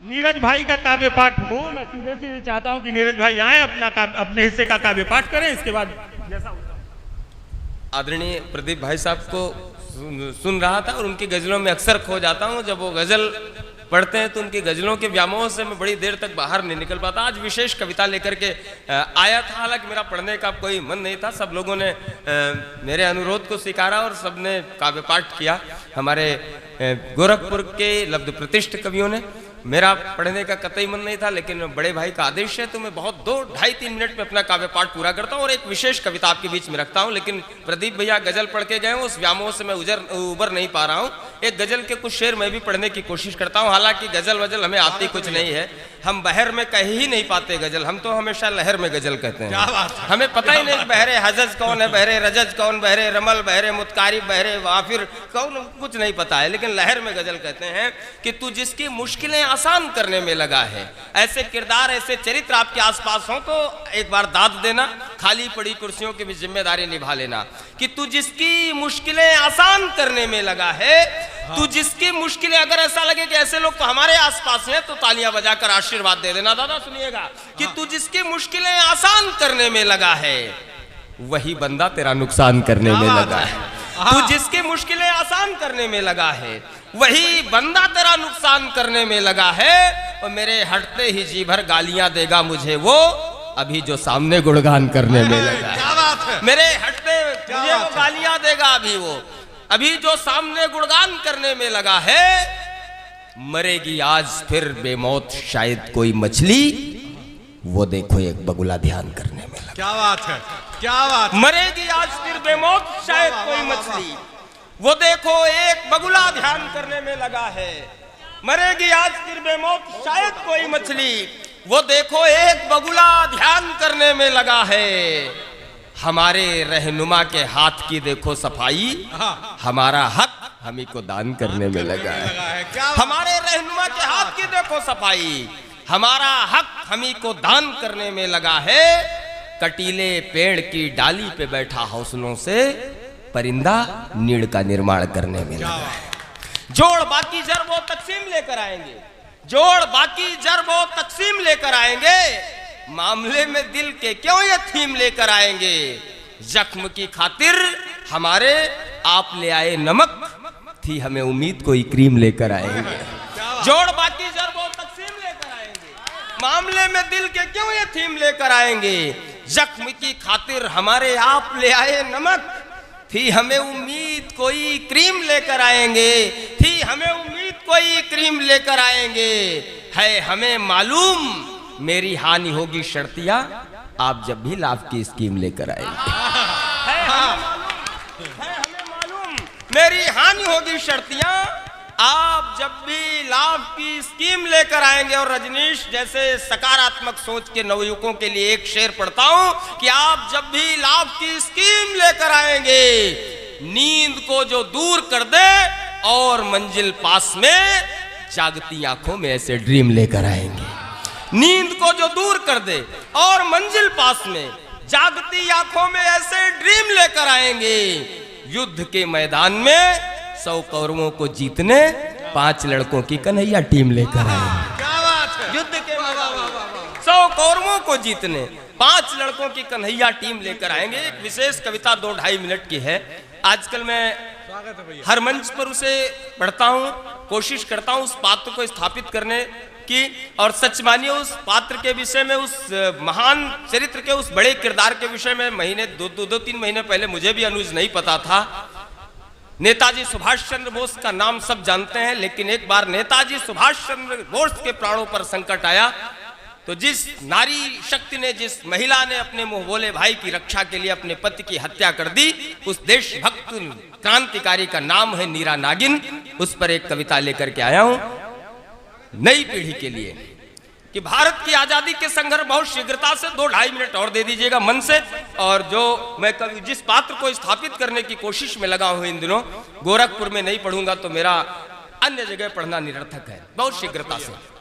नीरज भाई का काव्य पाठ हो। मैं सीधे सीधे चाहता हूं कि नीरज भाई आए, अपने हिस्से का काव्य पाठ करें, इसके बाद जैसा आदरणीय प्रदीप भाई साहब को सुन रहा था और उनकी गजलों में अक्सर खो जाता हूं। जब वो गजल पढ़ते हैं तो उनकी गजलों के व्यामोह से मैं बड़ी देर तक बाहर नहीं निकल पाता। आज विशेष कविता लेकर के आया था, हालांकि मेरा पढ़ने का कोई मन नहीं था। सब लोगों ने मेरे अनुरोध को स्वीकारा और सबने काव्य पाठ किया। हमारे गोरखपुर के लब्ध प्रतिष्ठ कवियों ने। मेरा पढ़ने का कतई मन नहीं था, लेकिन बड़े भाई का आदेश है तो मैं बहुत 2-2.5-3 मिनट में अपना काव्य पाठ पूरा करता हूँ और एक विशेष कविता आपके बीच में रखता हूँ। लेकिन प्रदीप भैया गजल पढ़ के गए, उस व्यामोह से मैं उबर नहीं पा रहा हूँ। एक गजल के कुछ शेर मैं भी पढ़ने की कोशिश करता हूँ। हालांकि गजल वजल हमें आती कुछ नहीं है, हम बहर में कह ही नहीं पाते गजल, हम तो हमेशा लहर में गजल कहते हैं। हमें पता ही नहीं बहरे हजज कौन है, बहरे रजज कौन, बहरे रमल, बहरे मुतकारी, बहरे वाफिर कौन, कुछ नहीं पता है। लेकिन लहर में गजल कहते हैं कि तू जिसकी मुश्किलें आसान करने में लगा है, ऐसे किरदार ऐसे चरित्र आपके आसपास हो तो एक बार दाद देना, खाली पड़ी कुर्सियों की भी जिम्मेदारी निभा लेना। कि तू जिसकी मुश्किलें आसान करने में लगा है, तू जिसकी मुश्किलें, अगर ऐसा लगे कि ऐसे लोग तो हमारे आसपास हैं तो तालियां बजाकर आशीर्वाद दे देना। दादा सुनिएगा कि तू जिसकी मुश्किलें आसान करने में लगा है, वही बंदा तेरा नुकसान करने में लगा है। तू जिसकी मुश्किलें आसान करने में लगा है, वही बंदा तेरा नुकसान करने में लगा है। और मेरे हटते ही जी भर गालियां देगा मुझे वो, अभी जो सामने गुणगान करने में लगा है। मेरे हटते मुझे वो गालियां देगा अभी जो सामने गुणगान करने में लगा है। मरेगी आज फिर बेमौत शायद कोई मछली, वो देखो एक बगुला ध्यान करने में लगा। क्या बात है, क्या बात। मरेगी आज फिर बेमौत शायद कोई मछली, वो देखो एक बगुला ध्यान करने में लगा है। मरेगी आज फिर बेमौत शायद कोई मछली, वो देखो एक बगुला ध्यान करने में लगा है। हमारे रहनुमा के हाथ की देखो सफाई, हमारा हक हम ही को दान करने में लगा है। हमारे रहनुमा के हाथ की देखो सफाई, हमारा हक हम ही को दान करने में लगा है। कटीले पेड़ की डाली पे बैठा हौसलों से परिंदा नीड़ का निर्माण करने में लगा है। जोड़ बाकी जर वो तकसीम लेकर आएंगे, जोड़ बाकी जर वो तकसीम लेकर आएंगे। मामले में दिल के क्यों ये थीम लेकर आएंगे। जख्म की खातिर हमारे आप ले आए नमक, थी हमें उम्मीद कोई क्रीम लेकर आएंगे। जोड़ बाकी जर वो तकसीम लेकर आएंगे, मामले में दिल के क्यों ये थीम लेकर आएंगे। जख्म की खातिर हमारे आप ले आए नमक, थी हमें उम्मीद कोई क्रीम लेकर आएंगे, थी हमें उम्मीद कोई क्रीम लेकर आएंगे। है हमें मालूम मेरी हानि होगी शर्तिया, आप जब भी लाभ की स्कीम लेकर आएंगे। है हमें मालूम मेरी हानि होगी शर्तिया, आप जब भी लाभ की स्कीम लेकर आएंगे। और रजनीश जैसे सकारात्मक सोच के नवयुवकों के लिए एक शेर पढ़ता हूं कि आप जब भी लाभ की स्कीम लेकर आएंगे, नींद को जो दूर कर दे और मंजिल पास में, जागती आंखों में ऐसे ड्रीम लेकर आएंगे। नींद को जो दूर कर दे और मंजिल पास में, जागती आंखों में ऐसे ड्रीम लेकर आएंगे। युद्ध के मैदान में 100 कौरवों को जीतने 5 लड़कों की कन्हैया टीम लेकर आएंगे। युद्ध के मैदान में 100 कौरवों को जीतने 5 लड़कों की कन्हैया टीम लेकर आएंगे। एक विशेष कविता 2-2.5 मिनट की है। आजकल मैं हर मंच पर उसे पढ़ता हूँ, कोशिश करता हूँ उस पात्र को स्थापित करने की। और सच मानिए उस पात्र के विषय में, उस महान चरित्र के, उस बड़े किरदार के विषय में महीने 2-3 महीने पहले मुझे भी अनुज नहीं पता था। नेताजी सुभाष चंद्र बोस का नाम सब जानते हैं, लेकिन एक बार नेताजी सुभाष चंद्र बोस के प्राणों पर संकट आया तो जिस नारी शक्ति ने, जिस महिला ने अपने मुंह बोले भाई की रक्षा के लिए अपने पति की हत्या कर दी, उस देशभक्त क्रांतिकारी का नाम है नीरा नागिन। उस पर एक कविता लेकर के आया हूं नई पीढ़ी के लिए कि भारत की आजादी के संघर्ष बहुत शीघ्रता से 2-2.5 मिनट और दे दीजिएगा मन से। और जो मैं कभी जिस पात्र को स्थापित करने की कोशिश में लगा हूं इन दिनों, गोरखपुर में नहीं पढ़ूंगा तो मेरा अन्य जगह पढ़ना निरर्थक है। बहुत शीघ्रता से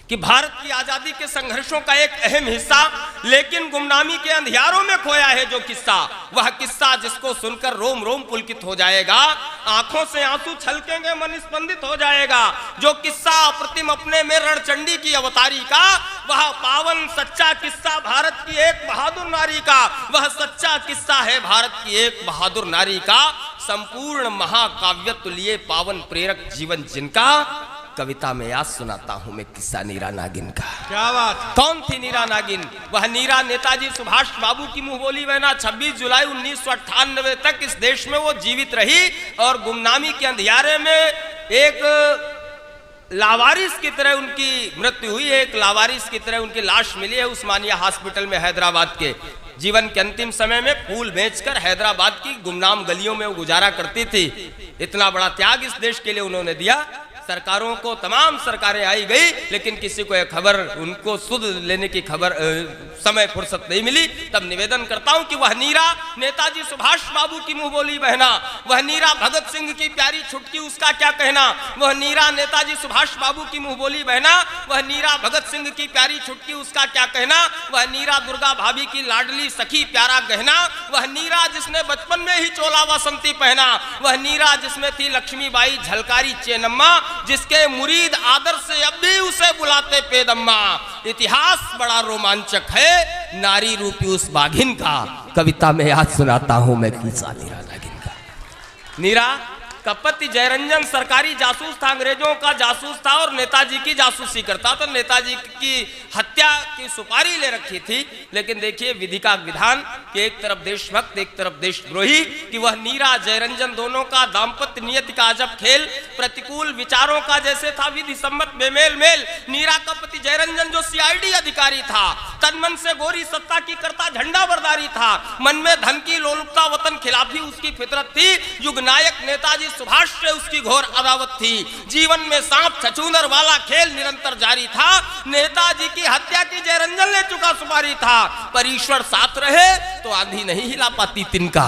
कि भारत की आजादी के संघर्षों का एक अहम हिस्सा, लेकिन गुमनामी के अंधियारों में खोया है जो किस्सा, वह किस्सा जिसको सुनकर रोम रोम पुलकित हो जाएगा। आंखों से आंसू छलकेंगे, मन स्पंदित हो जाएगा। जो किस्सा अप्रतिम अपने में रणचंडी की अवतारी का, वह पावन सच्चा किस्सा भारत की एक बहादुर नारी का, वह सच्चा किस्सा है भारत की एक बहादुर नारी का। संपूर्ण महाकाव्य तुल्य पावन प्रेरक जीवन जिनका, कविता में आज सुनाता हूं मैं किस्सा नीरा नागिन का। क्या बात। कौन थी नीरा नागिन? वह नीरा नेताजी सुभाष बाबू की मुंह बोली बहना 26 जुलाई 1998 तक इस देश में वो जीवित रही और गुमनामी के अंधियारे में एक लावारिस की तरह उनकी मृत्यु हुई। एक लावारिस की तरह उनकी लाश मिली है उस्मानिया हॉस्पिटल में हैदराबाद के। जीवन के अंतिम समय में फूल बेचकर हैदराबाद की गुमनाम गलियों में वो गुजारा करती थी। इतना बड़ा त्याग इस देश के लिए उन्होंने दिया। सरकारों को, तमाम सरकारें आई गई, लेकिन किसी को यह खबर, उनको सुध लेने की खबर समय फुर्सत नहीं मिली। तब निवेदन करता हूं कि वह नीरा नेताजी सुभाष बाबू की मुंह बोली बहना, वह नीरा भगत सिंह की प्यारी छुटकी उसका क्या कहना, वह नीरा नेताजी सुभाष बाबू की मुंह बोली बहना, वह नीरा भगत सिंह की प्यारी छुटकी उसका क्या कहना, वह नीरा दुर्गा भाभी की लाडली सखी प्यारा गहना, वह नीरा जिसने बचपन में ही चोला वासंती पहना, वह नीरा जिसमें थी लक्ष्मीबाई झलकारी चेनम्मा, जिसके मुरीद आदर से अब भी उसे बुलाते पेदम्मा। इतिहास बड़ा रोमांचक है नारी रूपी उस बाघिन का, कविता में आज सुनाता हूं मैं किस्सा नीरा नागिन का। नीरा का पति जयरंजन सरकारी जासूस था, अंग्रेजों का जासूस था और नेताजी की जासूसी करता था। नेताजी की हत्या की सुपारी ले रखी थी, लेकिन देखिए विधि का विधान कि एक तरफ देशभक्त एक तरफ देशद्रोही, कि वह नीरा जयरंजन दोनों का दाम्पत्य नियति का अजब खेल प्रतिकूल विचारों का जैसे था विधि सम्मत बेमेल मेल। नीरा का पति जयरंजन जो सीआईडी अधिकारी था, तन मन से गोरी सत्ता की करता झंडा बरदारी था, मन में धन की लोलुपता वतन खिलाफी उसकी फितरत थी, युग नायक नेताजी सुभाष से उसकी घोर अदावत थी। जीवन में सांप छछूंदर वाला खेल निरंतर जारी था। नेताजी की हत्या की जयरंजन ले चुका सुपारी था, पर ईश्वर साथ रहे तो आंधी नहीं हिला पाती तिनका।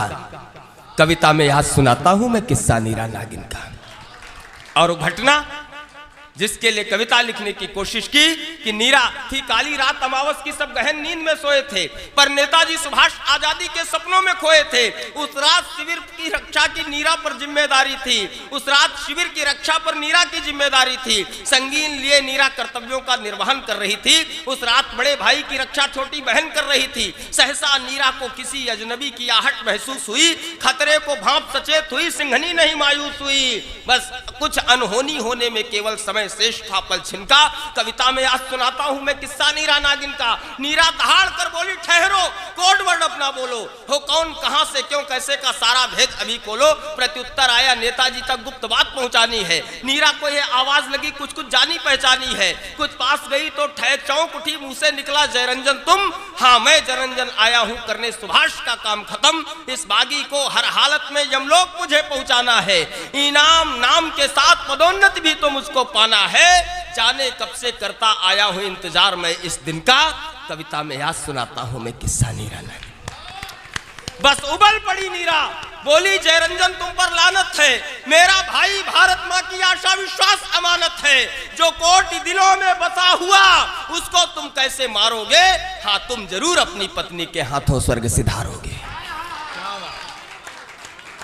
कविता में आज सुनाता हूं मैं किस्सा नीरा नागिन का। और वो घटना जिसके लिए कविता लिखने की कोशिश की कि नीरा थी काली रात अमावस की, सब गहन नींद में सोए थे, पर नेताजी सुभाष आजादी के सपनों में खोए थे। उस रात शिविर की रक्षा की नीरा पर जिम्मेदारी थी, उस रात शिविर की रक्षा पर नीरा की जिम्मेदारी थी। संगीन लिए नीरा कर्तव्यों का निर्वहन कर रही थी। उस रात बड़े भाई की रक्षा छोटी बहन कर रही थी। सहसा नीरा को किसी अजनबी की आहट महसूस हुई, खतरे को भांप सचेत हुई, सिंघनी नहीं मायूस हुई। बस कुछ अनहोनी होने में केवल समय शेष था पल छिनका। कविता में आज सुनाता हूं मैं किस्सा नीरा नागिन का। नीरा दहाड़ कर बोली ठहरो, कोड वर्ड अपना बोलो, हो कौन कहां से क्यों कैसे का सारा भेद अभी खोलो। प्रत्युत्तर आया नेताजी तक गुप्त बात पहुंचानी है। नीरा को यह आवाज लगी कुछ कुछ जानी पहचानी है। कुछ पास गई तो ठहर चौंक उठी, मुंह से निकला जयरंजन तुम? हाँ मैं जयरंजन आया हूं करने सुभाष का काम खत्म। इस बागी को हर हालत में यमलोक मुझे पहुंचाना है। इनाम नाम के साथ पदोन्नति भी तो मुझको पाना है। जाने कब से करता आया हूं इंतजार मैं इस दिन का। कविता में आज सुनाता हूं मैं किस्सा नीरा नागिन। बस उबल पड़ी नीरा, बोली जयरंजन तुम पर लानत है। मेरा भाई भारत मां की आशा विश्वास अमानत है। जो कोटि दिलों में बसा हुआ उसको तुम कैसे मारोगे? हाँ तुम जरूर अपनी पत्नी के हाथों स्वर्ग सिधारोगे।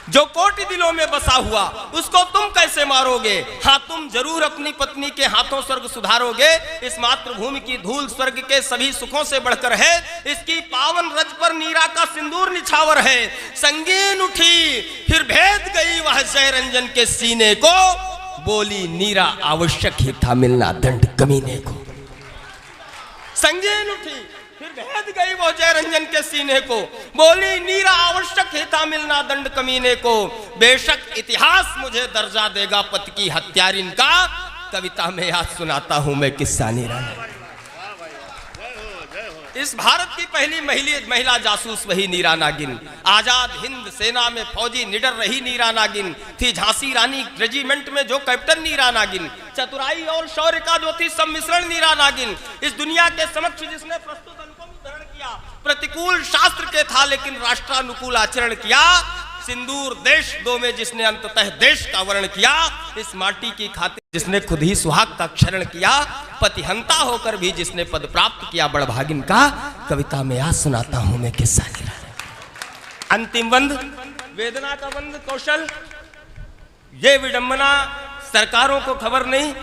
जो कोटि दिलों में बसा हुआ उसको तुम कैसे मारोगे? हाँ तुम जरूर अपनी पत्नी के हाथों स्वर्ग सुधारोगे। इस मातृभूमि की धूल स्वर्ग के सभी सुखों से बढ़कर है। इसकी पावन रज पर नीरा का सिंदूर निछावर है। संगीन उठी फिर भेद गई वह जयरंजन के सीने को, बोली नीरा आवश्यक ही था मिलना दंड कमीने को। संगीन उठी फिर भेद गई वो जयरंजन के सीने को, बोली नीरा आवश्यक ही था मिलना दंड कमीने को। बेशक इतिहास मुझे दर्जा देगा पति की हत्यारिन का। कविता में आज सुनाता हूं मैं किस्सा नीरा। इस भारत की पहली महिला जासूस वही नीरा नागिन। आजाद हिंद सेना में फौजी निडर रही नीरा नागिन। थी झांसी रानी रेजिमेंट में जो कैप्टन नीरा नागिन। चतुराई और शौर्य का जो थी सम्मिश्रण नीरा नागिन। इस दुनिया के समक्ष जिसने प्रस्तुत धारण किया, प्रतिकूल शास्त्र के था लेकिन राष्ट्रानुकूल आचरण किया। सिंदूर देश दो में जिसने अंततः देश का वर्ण किया। इस माटी की खातिर जिसने खुद ही सुहाग का क्षरण किया। पतिहंता होकर भी जिसने पद प्राप्त किया बड़भागिन का। कविता में आज सुनाता हूं मैं किस्सा नीरा। अंतिम बंद, वेदना का बंद कौशल। ये विडंबना सरकारों को खबर नहीं।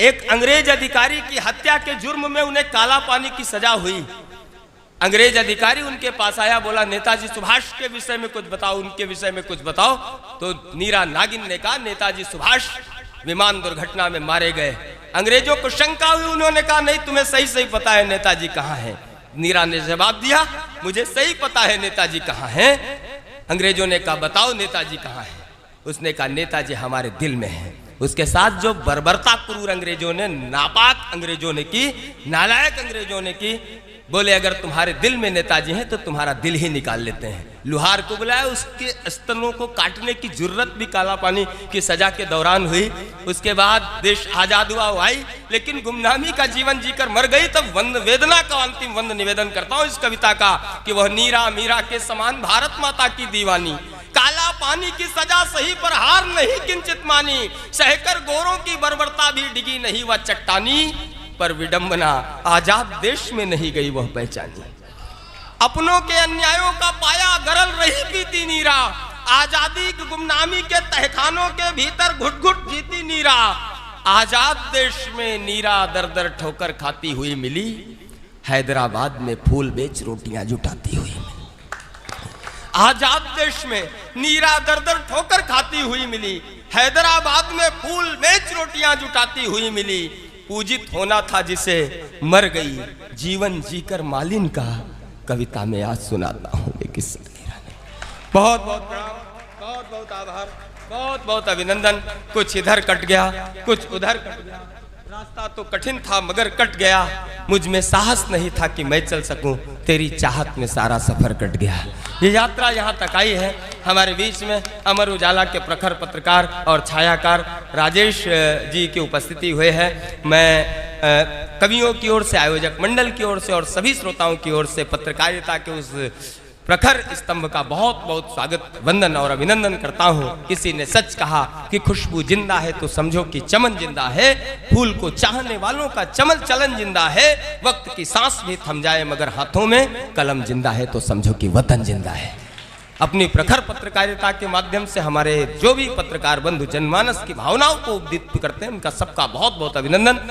एक अंग्रेज अधिकारी की हत्या के जुर्म में उन्हें काला पानी की सजा हुई। अंग्रेज अधिकारी उनके पास आया, बोला नेताजी सुभाष के विषय में कुछ बताओ, उनके विषय में कुछ बताओ। तो नीरा नागिन ने कहा नेताजी सुभाष विमान दुर्घटना में मारे गए। अंग्रेजों को शंका हुई, उन्होंने कहा नहीं तुम्हें सही सही पता है नेताजी कहाँ हैं। नीरा ने जवाब दिया मुझे सही पता है नेताजी कहाँ हैं। अंग्रेजों ने कहा बताओ नेताजी कहाँ हैं। उसने कहा नेताजी हमारे दिल में हैं। उसके साथ जो बर्बरता क्रूर अंग्रेजों ने, नापाक अंग्रेजों ने की, नालायक अंग्रेजों ने की, बोले अगर तुम्हारे दिल में नेताजी हैं तो तुम्हारा दिल ही निकाल लेते हैं। लुहार को बुलाया, उसके स्तनों को काटने की जुर्रत भी काला पानी की सजा के दौरान हुई। उसके बाद देश आजाद हुआ आई, लेकिन गुमनामी का जीवन जीकर मर गई। तब वंद वेदना का अंतिम वंद निवेदन करता हूं इस कविता का कि वह नीरा मीरा के समान भारत माता की दीवानी, काला पानी की सजा सही पर हार नहीं किंचित मानी, सहकर गोरों की बर्बरता भी डिगी नहीं वह चट्टानी, पर विडंबना आजाद देश में नहीं गई वह पहचानी। अपनों के अन्यायों का पाया गरल रही पीती नीरा, आजादी की गुमनामी के तहखानों के भीतर घुट घुट जीती नीरा। आजाद देश में नीरा दर दर ठोकर खाती हुई मिली, हैदराबाद में फूल बेच रोटियां जुटाती हुई मिली। आजाद देश में नीरा दर दर ठोकर खाती हुई मिली, हैदराबाद में फूल बेच रोटियां जुटाती हुई मिली। पूजित होना था जिसे मर गई, जीवन जीकर मालिन का, कविता में आज सुनाता हूँ एक किस्सा। बहुत बहुत प्रणाम, बहुत बहुत आभार, बहुत बहुत अभिनंदन। कुछ इधर कट गया, कुछ उधर कट गया, रास्ता तो कठिन था मगर कट गया। मुझ में साहस नहीं था कि मैं चल सकूं, तेरी चाहत में सारा सफर कट गया। ये यात्रा यहाँ तक आई है। हमारे बीच में अमर उजाला के प्रखर पत्रकार और छायाकार राजेश जी की उपस्थिति हुए है। मैं कवियों की ओर से, आयोजक मंडल की ओर से और सभी श्रोताओं की ओर से पत्रकारिता के उस प्रखर स्तंभ का बहुत बहुत स्वागत, वंदन और अभिनंदन करता हूँ। किसी ने सच कहा कि खुशबू जिंदा है तो समझो कि चमन जिंदा है, फूल को चाहने वालों का चमन चलन जिंदा है। वक्त की सांस भी थम जाए मगर हाथों में कलम जिंदा है तो समझो कि वतन जिंदा है। अपनी प्रखर पत्रकारिता के माध्यम से हमारे जो भी पत्रकार बंधु जनमानस की भावनाओं को उद्दीपित करते हैं, उनका सबका बहुत बहुत अभिनंदन।